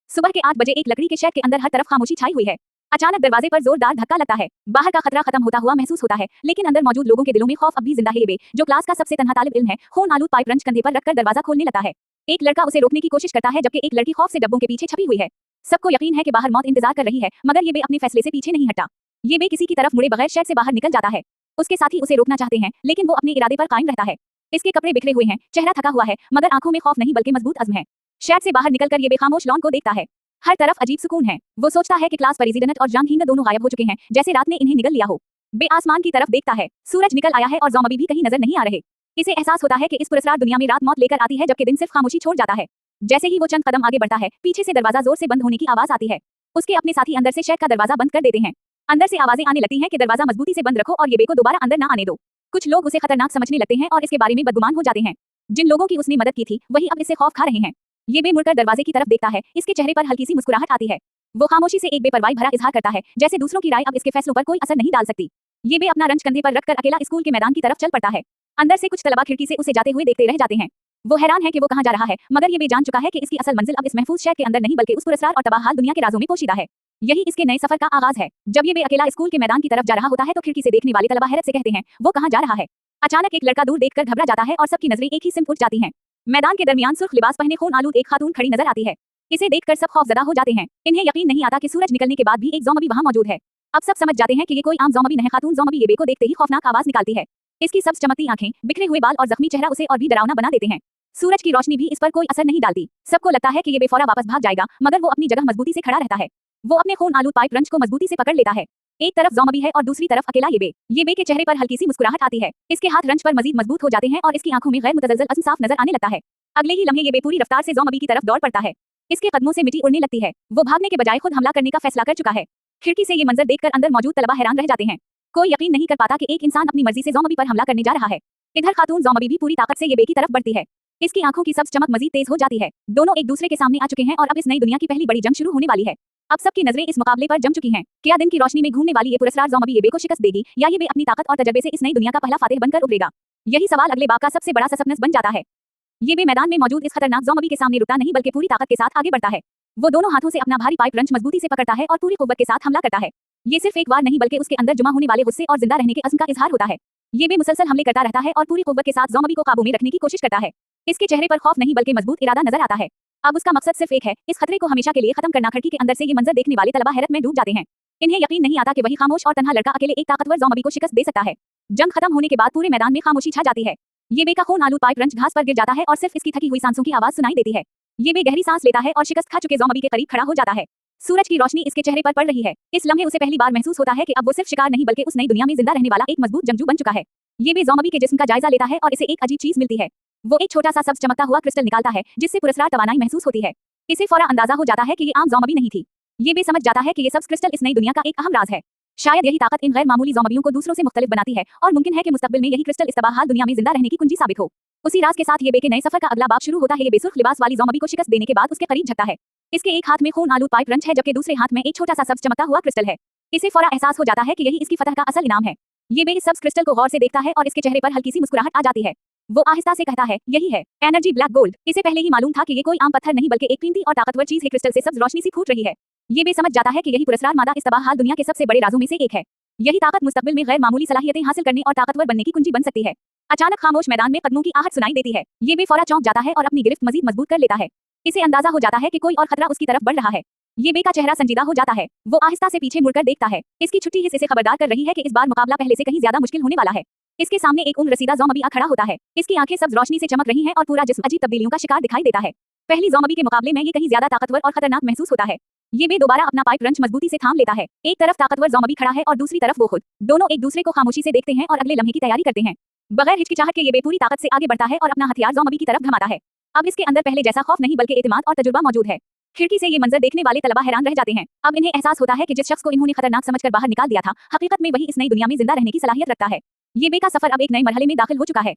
Speaker 1: सुबह के 8 बजे एक लकड़ी के शेड के अंदर हर तरफ खामोशी छाई हुई है। अचानक दरवाजे पर जोरदार धक्का लगता है। बाहर का खतरा खत्म होता हुआ महसूस होता है लेकिन अंदर मौजूद लोगों के दिलों में खौफ अब भी जिंदा है। ये बे जो क्लास का सबसे तन्हा तालिब इल्म है खून आलूद पाइप रंज कंधे पर रखकर दरवाजा खोलने लगता है। एक लड़का उसे रोकने की कोशिश करता है जबकि एक लड़की खौफ से डब्बों के पीछे छपी हुई है। सबको यकीन है कि बाहर मौत इंतजार कर रही है मगर ये बे अपने फैसले से पीछे नहीं हटा। ये बे किसी की तरफ मुड़े बगैर शेड से बाहर निकल जाता है। उसके साथी उसे रोकना चाहते हैं लेकिन वो अपने इरादे पर कायम रहता है। इसके कपड़े बिखरे हुए हैं, चेहरा थका हुआ है मगर आंखों में खौफ नहीं बल्कि मजबूत अज़्म है। शेड से बाहर निकलकर ये बे खामोश लॉन को देखता है। हर तरफ अजीब सुकून है। वो सोचता है कि क्लास प्रेसिडेंट और जांग हींग दोनों गायब हो चुके हैं जैसे रात ने इन्हें निगल लिया हो। बे आसमान की तरफ देखता है, सूरज निकल आया है और ज़ोंबी भी कहीं नजर नहीं आ रहे। इसे एहसास होता है कि इस पुरस्कार दुनिया में रात मौत लेकर आती है जबकि दिन सिर्फ खामोशी छोड़ जाता है। जैसे ही वो चंद कदम आगे बढ़ता है पीछे से दरवाजा जोर से बंद होने की आवाज आती है। उसके अपने साथी अंदर से शेड का दरवाजा बंद कर देते हैं। अंदर से आवाजें आने लगती हैं कि दरवाजा मजबूती से बंद रखो और ये बे को दोबारा अंदर ना आने दो। कुछ लोग उसे खतरनाक समझने लगते हैं और इसके बारे में बदगुमान हो जाते हैं। जिन लोगों की उसने मदद की थी वही अब इससे खौफ खा रहे हैं। ये बे मुड़कर दरवाजे की तरफ देखता है, इसके चेहरे पर हल्की सी मुस्कुराहट आती है। वो खामोशी से एक बेपरवाही भरा इजहार करता है, जैसे दूसरों की राय अब इसके फैसलों पर कोई असर नहीं डाल सकती। ये बे अपना रंज कंधे पर रखकर अकेला स्कूल के मैदान की तरफ चल पड़ता है। अंदर से कुछ तलबा खिड़की से उसे जाते हुए देखते रह जाते हैं। वो हैरान है कि वो कहाँ जा रहा है, मगर ये बे जान चुका है कि इसकी असल मंजिल अब इस महफूज शहर के अंदर नहीं बल्कि उस पुरस्कार और तबाहाल दुनिया के राजों में पोशीदा है। यही इसके नए सफर का आगाज है। जब ये बे अकेला स्कूल के मैदान की तरफ जा रहा होता है तो खिड़की से देखने वाले तलबा हैरत से कहते हैं, वो कहाँ जा रहा है। अचानक एक लड़का दूर देखकर घबरा जाता है और सबकी नजरें एक ही सिमट उठ जाती हैं। मैदान के दरमियान सुर्ख लिबास पहने खून आलूद एक खातून खड़ी नजर आती है। इसे देखकर सब खौफजदा हो जाते हैं। इन्हें यकीन नहीं आता कि सूरज निकलने के बाद भी एक ज़ॉम्बी वहां मौजूद है। अब सब समझ जाते हैं कि ये कोई आम ज़ॉम्बी नहीं। खातून ज़ॉम्बी ये बे को देखते ही खौफनाक आवाज निकालती है। इसकी सब्ज चमकती आंखें, बिखरे हुए बाल और जख्मी चेहरा उसे और भी डरावना बना देते हैं। सूरज की रोशनी भी इस पर कोई असर नहीं डालती। सबको लगता है कि ये बेफौरा वापस भाग जाएगा, मगर वो अपनी जगह मजबूती से खड़ा रहता है। वो अपने खून आलूद पाइप रंच को मजबूती से पकड़ लेता है। एक तरफ ज़ॉम्बी है और दूसरी तरफ अकेला ये बे के चेहरे पर हल्की सी मुस्कुराहट आती है। इसके हाथ रंच पर मजीद मजबूत हो जाते हैं और इसकी आंखों में गैर मुतज़लज़ल अज़्म साफ नजर आने लगता है। अगले ही लम्हे ये बे पूरी रफ्तार से ज़ॉम्बी की तरफ दौड़ पड़ता है। इसके कदमों से मिट्टी उड़ने लगती है। वो भागने के बजाय खुद हमला करने का फैसला कर चुका है। खिड़की से ये मंजर देखकर अंदर मौजूद तलबा हैरान रह जाते हैं। कोई यकीन नहीं कर पाता कि एक इंसान अपनी मर्जी से ज़ॉम्बी पर हमला करने जा रहा है। इधर खातून ज़ॉम्बी भी पूरी ताकत से ये बे की तरफ बढ़ती है। इसकी आंखों की सब्ज चमक मजीद तेज हो जाती है। दोनों एक दूसरे के सामने आ चुके हैं और अब इस नई दुनिया की पहली बड़ी जंग शुरू होने वाली है। अब सबकी नजरें इस मुकाबले पर जम चुकी हैं। क्या दिन की रोशनी में घूमने वाली ये पुरस्कार ज़ॉम्बी ये बे को शिकस्त देगी, या ये बे अपनी ताकत और तजर्बे से इस नई दुनिया का पहला फातिह बनकर उभरेगा। यही सवाल अगले बाब का सबसे बड़ा सस्पेंस बन जाता है। ये बे मैदान में मौजूद इस खतरनाक ज़ॉम्बी के सामने रुकता नहीं बल्कि पूरी ताकत के साथ आगे बढ़ता है। वो दोनों हाथों से अपना भारी पाइप रंच मजबूती से पकड़ता है और पूरी कुव्वत के साथ हमला करता है। ये सिर्फ एक बार नहीं बल्कि उसके अंदर जमा होने वाले गुस्से और जिंदा रहने के अज़्म का इजहार होता है। ये बे मुसलसल हमले करता रहता है और पूरी कुव्वत के साथ ज़ॉम्बी को काबू में रखने की कोशिश करता है। इसके चेहरे पर खौफ नहीं बल्कि मजबूत इरादा नजर आता है। अब उसका मकसद सिर्फ एक है, इस खतरे को हमेशा के लिए खत्म करना। खिड़की के अंदर से ये मंजर देखने वाले तलबा हैरत में डूब जाते हैं। इन्हें यकीन नहीं आता कि वही खामोश और तन्हा लड़का अकेले एक ताकतवर ज़ॉम्बी को शिकस्त दे सकता है। जंग खत्म होने के बाद पूरे मैदान में खामोशी छा जाती है। ये बे का खून आलूद पाइप रंच घास पर गिर जाता है और सिर्फ इसकी थकी हुई सांसों की आवाज सुनाई देती है। ये बे गहरी सांस लेता है और शिकस्त खा चुके ज़ॉम्बी के करीब खड़ा हो जाता है। सूरज की रोशनी इसके चेहरे पर पड़ रही है। इस लम्हे उसे पहली बार महसूस होता है कि अब वो सिर्फ शिकार नहीं बल्कि उस नई दुनिया में जिंदा रहने वाला एक मजबूत जंगजू बन चुका है। ये बे ज़ॉम्बी के जिस्म का जायजा लेता है और इसे एक अजीब चीज मिलती है। वो एक छोटा सा सब्ज चमकता हुआ क्रिस्टल निकालता है, जिससे पुरस्कार तवानाई महसूस होती है। इसे फौरा अंदाजा हो जाता है कि ये आम ज़ॉम्बी नहीं थी। ये बे समझ जाता है कि ये सब्ज क्रिस्टल इस नई दुनिया का एक अहम राज है। शायद यही ताकत इन गैर मामूली ज़ॉम्बियों को दूसरों से मुख्तलिफ बनाती है और मुमकिन है कि मुस्तकबिल में यही क्रिस्टल इस तबाहाल दुनिया में जिंदा रहने की कुंजी साबित हो। उसी राज के साथ ये बे के नए सफर का अगला बाब शुरू होता है। ये बे सुर्ख लिबास वाली ज़ॉम्बी को शिकस्त देने के बाद उसके करीब झकता है। इसके एक हाथ में खून आलूद पाइप रंच है जबकि दूसरे हाथ में एक छोटा सा सब्ज चमकता हुआ क्रिस्टल है। इसे फौरा एहसास हो जाता है कि यही इसकी फतह का असल इनाम है। ये बे इस सब्ज क्रिस्टल को गौर से देखता है और इसके चेहरे पर हल्की सी मुस्कुराहट आ जाती है। वो आहिस्ता से कहता है, यही है एनर्जी ब्लैक गोल्ड। इसे पहले ही मालूम था कि ये कोई आम पत्थर नहीं बल्कि एक कीमती और ताकतवर चीज है। क्रिस्टल से सब्ज रोशनी सी फूट रही है। ये बे समझ जाता है कि यही पुरस्कार मादा इस तबाहाल दुनिया के सबसे बड़े राजों में से एक है। यही ताकत मुस्तकबिल में गैर मामूली सलाहियतें हासिल करने और ताकतवर बनने की कुंजी बन सकती है। अचानक खामोश मैदान में कदमों की आहट सुनाई देती है। ये बे फौरा चौंक जाता है और अपनी गिरफ्त मजीद मजबूत कर लेता है। इसे अंदाजा हो जाता है कि कोई और खतरा उसकी तरफ बढ़ रहा है। ये बे का चेहरा संजीदा हो जाता है। वो आहिस्ता से पीछे मुड़कर देखता है। इसकी छुट्टी हिस्से से खबरदार कर रही है कि इस बार मुकाबला पहले से कहीं ज्यादा मुश्किल होने वाला है। इसके सामने एक उम्र रसीदा ज़ॉम्बी खड़ा होता है। इसकी आंखें सब्ज रोशनी से चमक रही हैं और पूरा जिस्म अजीब तब्दीलियों का शिकार दिखाई देता है। पहली ज़ॉम्बी के मुकाबले में ये कहीं ज्यादा ताकतवर और खतरनाक महसूस होता है। ये बे दोबारा अपना पाइप रंच मजबूती से थाम लेता है। एक तरफ ताकतवर ज़ॉम्बी खड़ा है और दूसरी तरफ वो खुद। दोनों एक दूसरे को खामोशी से देखते हैं और अगले लम्हे की तैयारी करते हैं। बगैर हिचकिचाहट के ये बे पूरी ताकत से आगे बढ़ता है और अपना हथियार ज़ॉम्बी की तरफ धमाता है। अब इसके अंदर पहले जैसा खौफ नहीं बल्कि एतमाद और तजुर्बा मौजूद है। खिड़की से ये मंजर देखने वाले तलबा हैरान रह जाते हैं। अब इन्हें एहसास होता है कि जिस शख्स को इन्होंने खतरनाक समझकर बाहर निकाल दिया था, हकीकत में वही इस नई दुनिया में जिंदा रहने की सलाहियत रखता है। ये बे का सफर अब एक नए मरहले में दाखिल हो चुका है।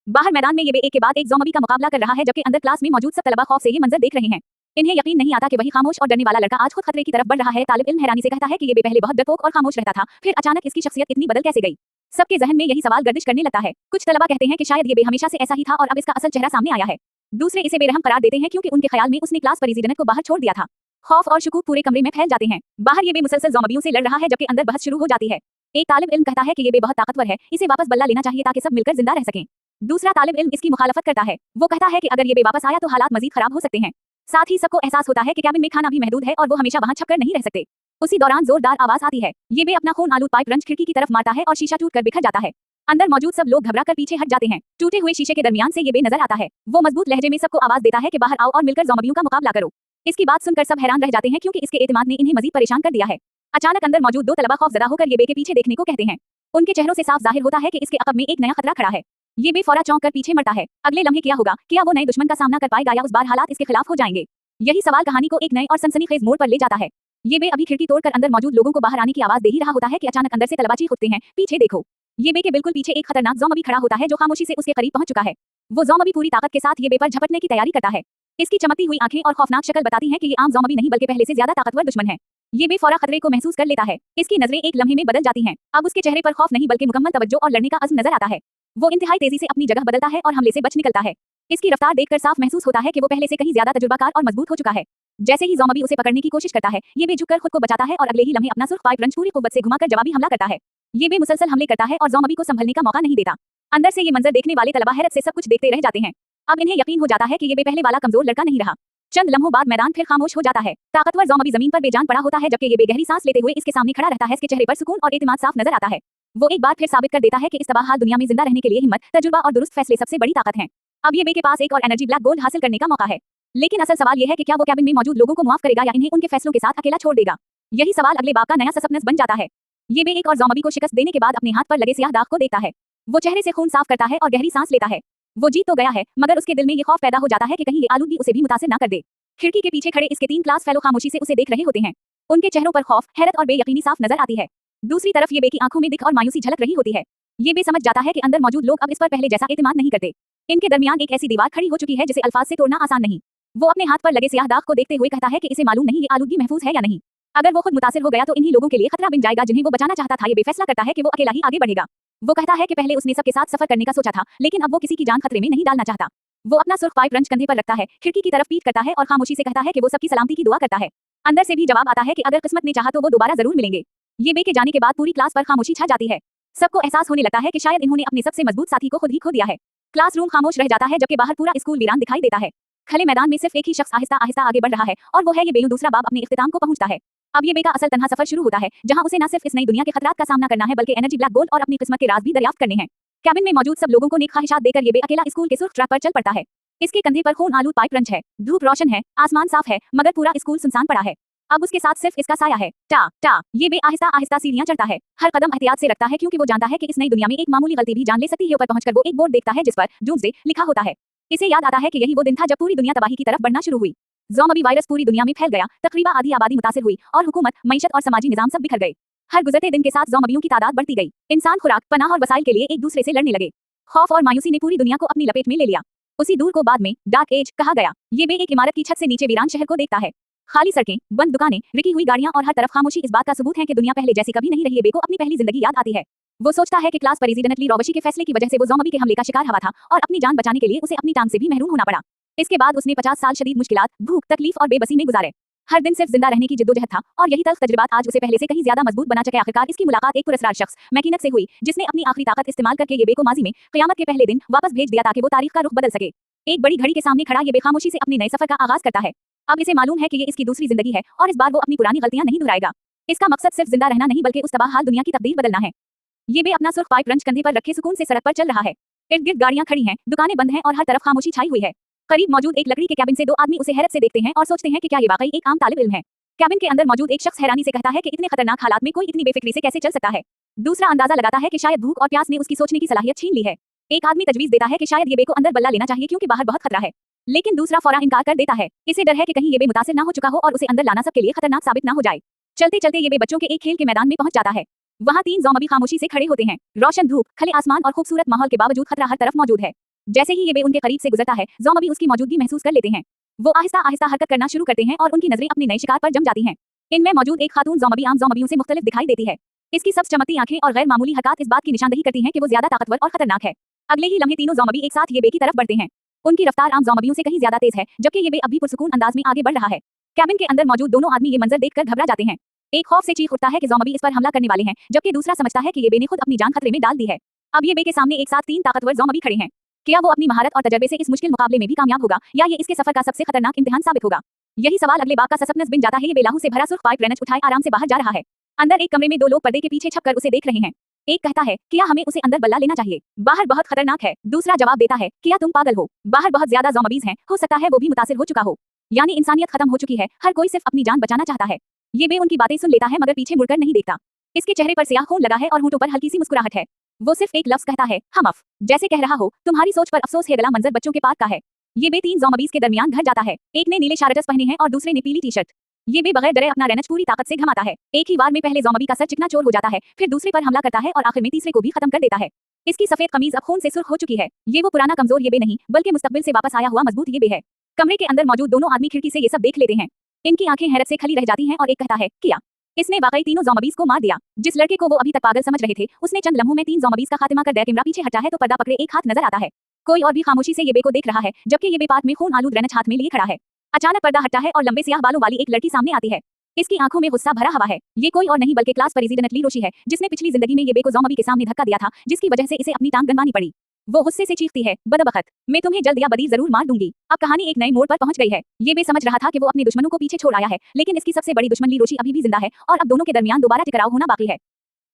Speaker 1: बाहर मैदान में ये बे एक के बाद एक ज़ॉम्बी का मुकाबला कर रहा है जबकि अंदर क्लास में मौजूद सब तलबा खौफ से ये मंजर देख रहे हैं। इन्हें यकीन नहीं आता कि वही खामोश और डरने वाला लड़का आज खुद खतरे की तरफ बढ़ रहा है। तालिब इल्म हैरानी से कहता है कि ये बे पहले बहुत डरपोक और खामोश रहता था, फिर अचानक इसकी शख्सियत इतनी बदल कैसे गई। सबके जहन में यही सवाल गर्दिश करने लगता है। कुछ तलबा कहते हैं कि शायद ये बे हमेशा से ऐसा ही था और अब इसका असल चेहरा सामने आया है। दूसरे इसे बेरहम करार देते हैं क्योंकि उनके ख्याल में उसने क्लास परिजीजनत को बाहर छोड़ दिया था। खौफ और शुकूक पूरे कमरे में फैल जाते हैं। बाहर ये बे मुसलसल ज़ॉम्बियों से लड़ रहा है जबकि अंदर बहस शुरू हो जाती है। एक तालिब इल्म कहता है कि ये बे बहुत ताकतवर है, इसे वापस बल्ला लेना चाहिए ताकि सब मिलकर जिंदा रह सकें। दूसरा तालिब इल्म इसकी मुखालफत करता है। वो कहता है कि अगर ये बे वापस आया तो हालात मजीद खराब हो सकते हैं। साथ ही सबको एहसास होता है कि कैबिन में खाना भी महदूद है और वो हमेशा वहां छपकर नहीं रह सकते। उसी दौरान जोरदार आवाज आती है। ये बे अपना खून आलूद पाइप रंच खिड़की की तरफ मारता है और शीशा टूटकर बिखर जाता है। अंदर मौजूद सब लोग घबराकर पीछे हट जाते हैं। टूटे हुए शीशे के दरमियान से ये बे नजर आता है। वो मजबूत लहजे में सबको आवाज देता है कि बाहर आओ और मिलकर ज़ॉम्बियों का मुकाबला करो। इसकी बात सुनकर सब हैरान रह जाते हैं क्योंकि इसके एतमाद ने इन्हें मजीद परेशान कर दिया है। अचानक अंदर मौजूद दो तलबा खौफजदा होकर ये बे के पीछे देखने को कहते हैं। उनके चेहरों से साफ जाहिर होता है कि इसके अकब में एक नया खतरा खड़ा है। ये बे फौरा चौंक कर पीछे मरता है। अगले लम्हे क्या होगा? क्या वो नए दुश्मन का सामना कर पाएगा या उस बार हालात इसके खिलाफ हो जाएंगे? यही सवाल कहानी को एक नए और सनसनीखेज मोड़ पर ले जाता है। ये बे अभी खिड़की तोड़कर अंदर मौजूद लोगों को बाहर आने की आवाज दे ही रहा होता है कि अचानक अंदर से तलबा चीखते हैं, पीछे देखो। ये बे के बिल्कुल पीछे एक खतरनाक ज़ॉम्बी खड़ा होता है जो खामोशी से उसके करीब पहुंच चुका है। वो ज़ॉम्बी पूरी ताकत के साथ ये बे पर झपटने की तैयारी करता है। इसकी चमकती हुई आंखें और खौफनाक शक्ल बताती हैं कि ये आम ज़ॉम्बी नहीं बल्कि पहले से ज्यादा ताकतवर दुश्मन है। ये बे फौरा खतरे को महसूस कर लेता है। इसकी नजरें एक लम्हे में बदल जाती हैं। अब उसके चेहरे पर खौफ नहीं बल्कि मुकम्मल तवज्जो और लड़ने का अज़्म नजर आता है। वो इंतहाई तेजी से अपनी जगह बदलता है और हमले से बच निकलता है। इसकी रफ्तार देखकर साफ महसूस होता है कि वो पहले से कहीं ज्यादा तजुर्बाकार और मजबूत हो चुका है। जैसे ही ज़ॉम्बी उसे पकड़ने की कोशिश करता है, ये बे झुककर खुद को बचाता है और अगले ही लम्हे अपना सुर्ख पाइप रंच पूरी कुव्वत से घुमाकर जवाबी हमला करता है। ये बे मुसलसल हमले करता है और ज़ॉम्बी को संभलने का मौका नहीं देता। अंदर से ये मंजर देखने वाले तलबा हैरत से सब कुछ देखते रह जाते हैं। अब इन्हें यकीन हो जाता है कि ये बे पहले वाला कमजोर लड़का नहीं रहा। चंद लम्हों बाद मैदान फिर खामोश हो जाता है। ताकतवर ज़ॉम्बी जमीन पर बेजान पड़ा होता है जबकि ये बे गहरी सांस लेते हुए इसके सामने खड़ा रहता है। इसके चेहरे पर सुकून और एतमाद साफ नजर आता है। वो एक बार फिर साबित कर देता है कि इस तबाह दुनिया में जिंदा रहने के लिए हिम्मत, तजुर्बा और दुरुस्त फैसले सबसे बड़ी ताकत हैं। अब ये बे के पास एक और एनर्जी ब्लैक गोल्ड हासिल करने का मौका है। लेकिन असल सवाल यह है कि क्या वो कैबिन में मौजूद लोगों को माफ करेगा या इन्हें उनके फैसलों के साथ अकेला छोड़ देगा। यही सवाल अगले बाब का नया सस्पेंस बन जाता है। ये बे एक और ज़ॉम्बी को शिकस्त देने के बाद अपने हाथ पर लगे स्याह दाग को देखता है। वो चेहरे से खून साफ करता है और गहरी सांस लेता है। वो जीत तो गया है, मगर उसके दिल में ये खौफ पैदा हो जाता है कि कहीं ये आलूगी उसे भी मुतासिर ना कर दे। खिड़की के पीछे खड़े इसके 3 क्लास फेलो खामोशी से उसे देख रहे होते हैं। उनके चेहरों पर खौफ, हैरत और बेयकीनी साफ नजर आती है। दूसरी तरफ ये बे की आंखों में दिख और मायूसी झलक रही होती है। ये बे समझ जाता है कि अंदर मौजूद लोग अब इस पर पहले जैसा एतमाद नहीं करते। इनके दरमियान एक ऐसी दीवार खड़ी हो चुकी है जिसे अल्फाज से तोड़ना आसान नहीं। वो अपने हाथ पर लगे स्याह दाग को देखते हुए कहता है कि इसे मालूम नहीं ये आलूगी महफूज है या नहीं। अगर वो खुद मुतासिर हो गया तो इन्हीं लोगों के लिए खतरा बन जाएगा जिन्हें वो बचाना चाहता था। ये बे फैसला करता है कि वो अकेला ही आगे बढ़ेगा। वो कहता है कि पहले उसने सबके साथ सफर करने का सोचा था, लेकिन अब वो किसी की जान खतरे में नहीं डालना चाहता। वो अपना सुर्ख पाइप रंच कंधे पर रखता है, खिड़की की तरफ पीठ करता है और खामोशी से कहता है कि वो सबकी सलामती की दुआ करता है। अंदर से भी जवाब आता है कि अगर किस्मत ने चाहा तो वो दोबारा जरूर मिलेंगे। ये बे के जाने के बाद पूरी क्लास पर खामोशी छा जाती है। सबको एहसास होने लगता है कि शायद इन्होंने अपने सबसे मजबूत साथी को खुद ही खो दिया है। क्लासरूम खामोश रह जाता है जबकि बाहर पूरा स्कूल वीरान दिखाई देता है। खले मैदान में सिर्फ एक ही शख्स आहिस्ता आहिस्ता आगे बढ़ रहा है और वो है ये बे। दूसरा बाब अपने इख्तिताम को पहुंचता है। अब ये बे का असल तन्हा सफर शुरू होता है, जहां उसे न सिर्फ इस नई दुनिया के खतरात का सामना करना है बल्कि एनर्जी ब्लैक गोल्ड और अपनी किस्मत के राज भी दरियाफ्त करने हैं। कैबिन में मौजूद सब लोगों को नेक ख्वाहिशात देकर ये बे अकेला स्कूल के सुर्ख ट्रैक पर चल पड़ता है। इसके कंधे पर खून आलूद पाइप रंच है, धूप रोशन है, आसमान साफ है, मगर पूरा स्कूल सुनसान पड़ा है। अब उसके साथ सिर्फ इसका साया है। टा टा ये बे आहिस्ता आहिस्ता सीढ़ियां चढ़ता है। हर कदम एहतियात से रखता है क्योंकि वो जानता है कि इस नई दुनिया में एक मामूली गलती भी जान ले सकती है। ऊपर पहुंचकर वो एक बोर्ड देखता है जिस पर डूम्सडे लिखा होता है। इसे याद आता है कि यही वो दिन था जब पूरी दुनिया तबाही की तरफ बढ़ना शुरू हुई। ज़ॉम्बी वायरस पूरी दुनिया में फैल गया, तकरीबन आधी आबादी मुतासिर हुई और हुकूमत, मईशत और समाजी निजाम सब बिखर गए। हर गुजरते दिन के साथ ज़ॉम्बियों की तादाद बढ़ती गई। इंसान खुराक, पनाह और वसाइल के लिए एक दूसरे से लड़ने लगे। खौफ और मायूसी ने पूरी दुनिया को अपनी लपेट में ले लिया। उसी दूर को बाद में डार्क एज कहा गया। ये बे एक इमारत की छत से नीचे वीरान शहर को देखता है। खाली सड़कें, बंद दुकानें, रिकी हुई गाड़ियां और हर तरफ खामोशी इस बात का सबूत है कि दुनिया पहले जैसी कभी नहीं रही है। बे को अपनी पहली जिंदगी याद आती है। वो सोचता है कि क्लास प्रेसिडेंटली रॉबशी के फैसले की वजह से वो ज़ॉम्बी के हमले का शिकार हुआ था और अपनी जान बचाने के लिए उसे अपनी टांग से भी महरूम होना पड़ा। इसके बाद उसने 50 साल शदीद मुश्किलात, भूख, तकलीफ और बेबसी में गुजारे। हर दिन सिर्फ जिंदा रहने की जिद्दोजहद था और यही तल्ख तजुर्बात आज उसे पहले से कहीं ज्यादा मजबूत बना चुके। आखिरकार इसकी मुलाकात एक पुरस्कार शख्स मैकिनत से हुई जिसने अपनी आखिरी ताकत इस्तेमाल करके ये बे को माजी में क़यामत के पहले दिन वापस भेज दिया ताकि वो तारीख का रुख बदल सके। एक बड़ी घड़ी के सामने खड़ा ये बे खामोशी से अपने नए सफर का आगाज करता है। अब इसे मालूम है कि ये इसकी दूसरी जिंदगी है और इस बार वो अपनी पुरानी गलतियां नहीं दोहराएगा। इसका मकसद सिर्फ जिंदा रहना नहीं बल्कि उस तबाह दुनिया की तकदीर बदलना है। ये बे अपना सुर्ख पाइप रंच कंधे पर रखे सुकून से सड़क पर चल रहा है। इर्द गिर्द गाड़ियां खड़ी हैं, दुकानें बंद हैं और हर तरफ खामोशी छाई हुई है। करीब मौजूद एक लकड़ी के कैबिन से 2 आदमी उसे हैरत से देखते हैं और सोचते हैं कि क्या ये वाकई एक आम तालिब इल्म है। कैबिन के अंदर मौजूद एक शख्स हैरानी से कहता है कि इतने खतरनाक हालात में कोई इतनी बेफिक्री से कैसे चल सकता है। दूसरा अंदाजा लगाता है कि शायद भूख और प्यास ने उसकी सोचने की सलाहियत छीन ली है। एक आदमी तजवीज देता है कि शायद ये बे को अंदर बल्ला लेना चाहिए क्योंकि बाहर बहुत खतरा है, लेकिन दूसरा फौरा इनकार कर देता है। इसे डर है कि कहीं ये बे मुतासिर ना हो चुका हो और उसे अंदर लाना सबके लिए खतरनाक साबित ना हो जाए। चलते चलते ये बे बच्चों के एक खेल के मैदान में पहुंच जाता है। वहाँ 3 ज़ॉम्बी खामोशी से खड़े होते हैं। रोशन धूप, खले आसमान और खूबसूरत माहौल के बावजूद खतरा हर तरफ मौजूद है। जैसे ही ये बे उनके करीब से गुजरता है, ज़ॉम्बी उसकी मौजूदगी महसूस कर लेते हैं। वो आहिस्ता आहिस्ता हरकत करना शुरू करते हैं और उनकी नजरें अपने नए शिकार पर जम जाती हैं। इनमें मौजूद एक खातून ज़ॉम्बी आम ज़ॉम्बियों से मुख्तलिफ दिखाई देती है। इसकी सब चमकती आंखें और गैर मामूली हरकत इस बात की निशानदही करती हैं कि वो ज्यादा ताकतवर और खतरनाक है। अगले ही लम्हे तीनों ज़ॉम्बी एक साथ ये बे की तरफ बढ़ते हैं। उनकी रफ्तार आम ज़ॉम्बियों से कहीं ज्यादा तेज है, जबकि ये बे अभी पुरसुकून अंदाज में आगे बढ़ रहा है। कैबिन के अंदर मौजूद दोनों आदमी ये मंजर देखकर घबरा जाते हैं। एक खौफ से चीख उठता है कि ज़ॉम्बी इस पर हमला करने वाले हैं, जबकि दूसरा समझता है कि ये बे ने खुद अपनी जान खतरे में डाल दी है। अब ये बे के सामने एक साथ 3 ताकतवर ज़ॉम्बी खड़े हैं। क्या वो अपनी महारत और तजर्बे से इस मुश्किल मुकाबले में भी कामयाब होगा या ये इसके सफर का सबसे खतरनाक इम्तिहान साबित होगा? यही सवाल अगले बाब का सस्पेंस बन जाता है। ये बेलाहू से भरा सुर्ख पाइप रनच उठाए आराम से बाहर जा रहा है। अंदर एक कमरे में 2 लोग पर्दे के पीछे छपकर उसे देख रहे हैं। एक कहता है, क्या हमें उसे अंदर बल्ला लेना चाहिए? बाहर बहुत खतरनाक है। दूसरा जवाब देता है, क्या तुम पागल हो? बाहर बहुत ज्यादा ज़ॉम्बीज़ हैं, हो सकता है वो भी मुतासिर हो चुका हो। यानी इंसानियत खत्म हो चुकी है, हर कोई सिर्फ अपनी जान बचाना चाहता है। ये बे उनकी बातें सुन लेता है मगर पीछे मुड़कर नहीं देखता। इसके चेहरे पर स्याह खून लगा है और होंठों पर हल्की सी मुस्कुराहट है। वो सिर्फ एक लफ्ज कहता है, हम अफ, जैसे कह रहा हो, तुम्हारी सोच पर अफसोस है। गला मंजर बच्चों के पार्क का है। ये बे 3 ज़ॉम्बीज़ के दरमियान घर जाता है। एक ने नीले शार्ट्स पहने हैं और दूसरे ने पीली टी-शर्ट। ये भी बगैर डरे अपना रेनच पूरी ताकत से घमाता है। एक ही वार में पहले ज़ॉम्बी का सर चिकना चोर हो जाता है, फिर दूसरे पर हमला करता है और आखिर में तीसरे को भी खत्म कर देता है। इसकी सफेद कमीज अब खून से सुर्ख हो चुकी है। ये वो पुराना कमजोर येबे नहीं, बल्कि मुस्तकबिल से वापस आया हुआ मजबूत येबे है। कमरे के अंदर मौजूद दोनों आदमी खिड़की से ये सब देख लेते हैं। इनकी आंखें हैरत से खली रह जाती हैं और एक कहता है, किया इसने वाकई तीनों ज़ॉम्बीज़ को मार दिया। जिस लड़के को वो अभी तक पागल समझ रहे थे, उसने चंद लम्हों में 3 ज़ॉम्बीज़ का खात्मा कर कैमरा पीछे हटा है तो पर्दा पकड़े एक हाथ नजर आता है। कोई और भी खामोशी से येबे को देख रहा है, जबकि येबे पात में खून आलूद रेनच हाथ में लिए खड़ा है। अचानक पर्दा हटता है और लंबे स्याह बालों वाली एक लड़की सामने आती है। इसकी आंखों में गुस्सा भरा हवा है। ये कोई और नहीं बल्कि क्लास प्रेसिडेंट ली रोशी है, जिसने पिछली जिंदगी में येबे को ज़ॉम्बी के सामने धक्का दिया था, जिसकी वजह से इसे अपनी टांग गनवानी पड़ी। वो गुस्से से चीखती है, बदबख्त, मैं तुम्हें जल्द या बदी जरूर मार दूंगी। अब कहानी एक नए मोड़ पर पहुंच गई है। ये भी समझ रहा था कि वो अपने दुश्मनों को पीछे छोड़ आया है, लेकिन इसकी सबसे बड़ी दुश्मन ली रोशी अभी भी जिंदा है और अब दोनों के दरमियान दोबारा टकराव होना बाकी है।